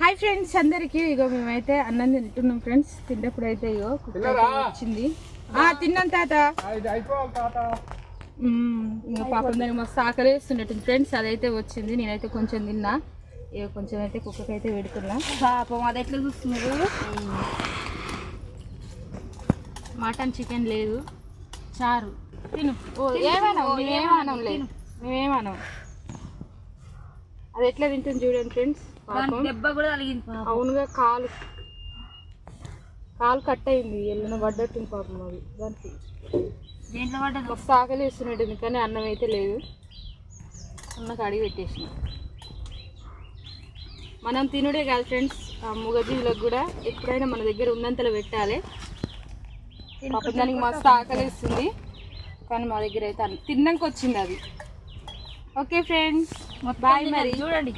Hi friends అందరికి. ఇగో మేమైతే అన్నం తింటున్నాం ఫ్రెండ్స్. తిన్నప్పుడు అయితే ఇగో వచ్చింది. తిన్నాం తాత. ఇంకా పాపం దానికి మస్తు ఆకలి వేస్తున్నట్టుంది ఫ్రెండ్స్. అదైతే వచ్చింది. నేనైతే కొంచెం తిన్నా. ఇక కొంచెం అయితే కుక్కకి అయితే పెడుతున్నా. పాపం అది ఎట్లా చూస్తున్నారు. మటన్ చికెన్ లేదు, చారు తిను. ఏమన్నాం మేమేమన్నాం లేదు, మేమేమన్నాం. అది ఎట్లా తింటుంది చూడండి ఫ్రెండ్స్. దెబ్బ కూడా తగిలింది. అవునుగా కాలు కట్ అయింది. ఎల్లున పడ్డట్టుంది పాపం. అది దానికి దేంట్లో పడ్డది. మస్తు ఆకలి వేస్తున్నట్టుంది కానీ అన్నం అయితే లేదు. అన్నకు అడిగి పెట్టేసిన. మనం తినుడే కాదు ఫ్రెండ్స్, మూగజీవులకు కూడా ఎప్పుడైనా మన దగ్గర ఉన్నంతలో పెట్టాలి. పాపం దానికి మస్తు ఆకలి వేస్తుంది కానీ మా దగ్గర అయితే తిన్నాక వచ్చింది అది. Okay friends, bye. మరి చూడండి.